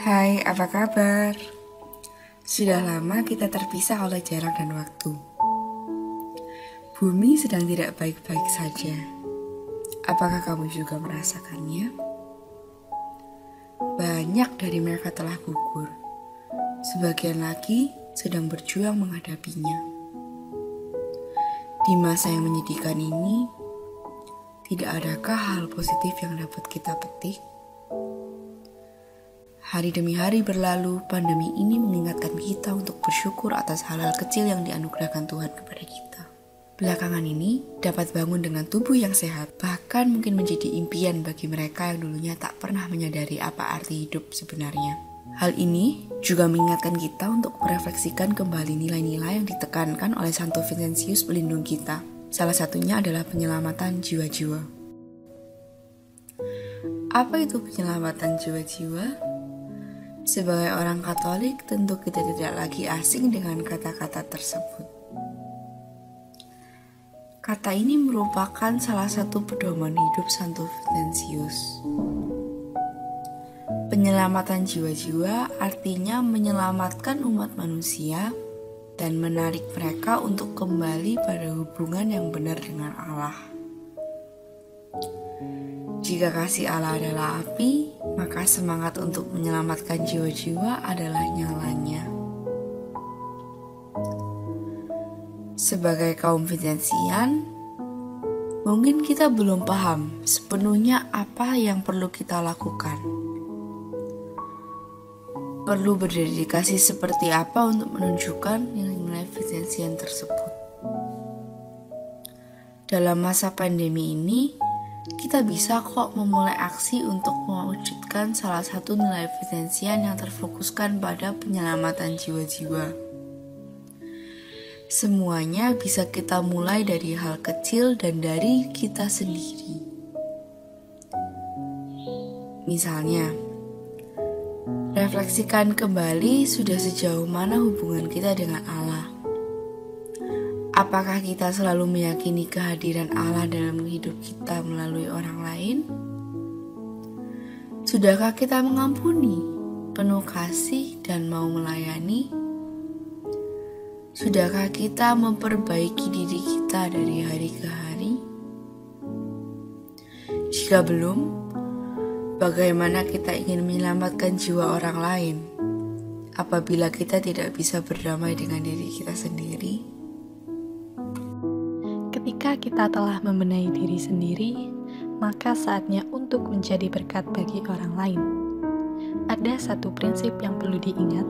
Hai, apa kabar? Sudah lama kita terpisah oleh jarak dan waktu. Bumi sedang tidak baik-baik saja. Apakah kamu juga merasakannya? Banyak dari mereka telah gugur. Sebagian lagi sedang berjuang menghadapinya. Di masa yang menyedihkan ini, tidak adakah hal positif yang dapat kita petik? Hari demi hari berlalu, pandemi ini mengingatkan kita untuk bersyukur atas hal-hal kecil yang dianugerahkan Tuhan kepada kita. Belakangan ini, dapat bangun dengan tubuh yang sehat, bahkan mungkin menjadi impian bagi mereka yang dulunya tak pernah menyadari apa arti hidup sebenarnya. Hal ini juga mengingatkan kita untuk merefleksikan kembali nilai-nilai yang ditekankan oleh Santo Vincentius pelindung kita. Salah satunya adalah penyelamatan jiwa-jiwa. Apa itu penyelamatan jiwa-jiwa? Sebagai orang Katolik, tentu kita tidak lagi asing dengan kata-kata tersebut. Kata ini merupakan salah satu pedoman hidup Santo Vincentius. Penyelamatan jiwa-jiwa artinya menyelamatkan umat manusia dan menarik mereka untuk kembali pada hubungan yang benar dengan Allah. Jika kasih Allah adalah api, maka semangat untuk menyelamatkan jiwa-jiwa adalah nyalanya. Sebagai kaum Vincentian, mungkin kita belum paham sepenuhnya apa yang perlu kita lakukan. Perlu berdedikasi seperti apa untuk menunjukkan nilai-nilai Vincentian tersebut. Dalam masa pandemi ini, kita bisa kok memulai aksi untuk mewujudkan salah satu nilai Vincentian yang terfokuskan pada penyelamatan jiwa-jiwa. Semuanya bisa kita mulai dari hal kecil dan dari kita sendiri. Misalnya, refleksikan kembali sudah sejauh mana hubungan kita dengan Allah. Apakah kita selalu meyakini kehadiran Allah dalam hidup kita melalui orang lain? Sudahkah kita mengampuni, penuh kasih dan mau melayani? Sudahkah kita memperbaiki diri kita dari hari ke hari? Jika belum, bagaimana kita ingin menyelamatkan jiwa orang lain apabila kita tidak bisa berdamai dengan diri kita sendiri? Ketika kita telah membenahi diri sendiri, maka saatnya untuk menjadi berkat bagi orang lain. Ada satu prinsip yang perlu diingat,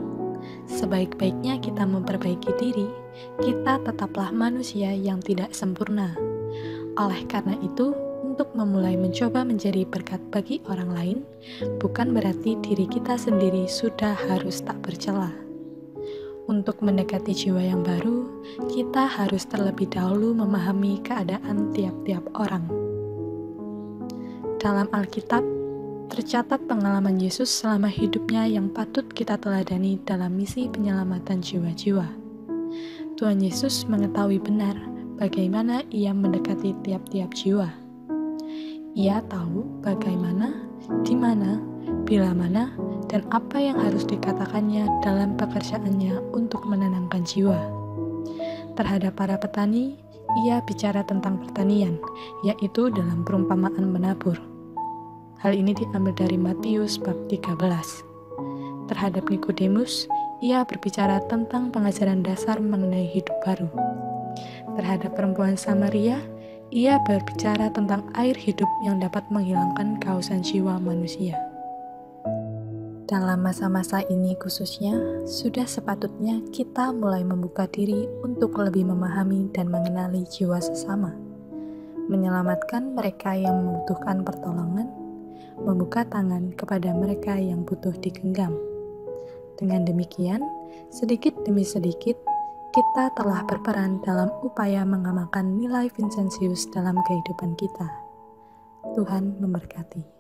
sebaik-baiknya kita memperbaiki diri, kita tetaplah manusia yang tidak sempurna. Oleh karena itu, untuk memulai mencoba menjadi berkat bagi orang lain, bukan berarti diri kita sendiri sudah harus tak bercela. Untuk mendekati jiwa yang baru, kita harus terlebih dahulu memahami keadaan tiap-tiap orang. Dalam Alkitab, tercatat pengalaman Yesus selama hidupnya yang patut kita teladani dalam misi penyelamatan jiwa-jiwa. Tuhan Yesus mengetahui benar bagaimana Ia mendekati tiap-tiap jiwa. Ia tahu bagaimana, di mana, bila mana, dan apa yang harus dikatakannya dalam pekerjaannya untuk menenangkan jiwa. Terhadap para petani, ia bicara tentang pertanian, yaitu dalam perumpamaan menabur. Hal ini diambil dari Matius bab 13. Terhadap Nikodemus, ia berbicara tentang pengajaran dasar mengenai hidup baru. Terhadap perempuan Samaria, ia berbicara tentang air hidup yang dapat menghilangkan kehausan jiwa manusia. Dalam masa-masa ini khususnya, sudah sepatutnya kita mulai membuka diri untuk lebih memahami dan mengenali jiwa sesama, menyelamatkan mereka yang membutuhkan pertolongan, membuka tangan kepada mereka yang butuh digenggam. Dengan demikian, sedikit demi sedikit, kita telah berperan dalam upaya mengamalkan nilai Vincentius dalam kehidupan kita. Tuhan memberkati.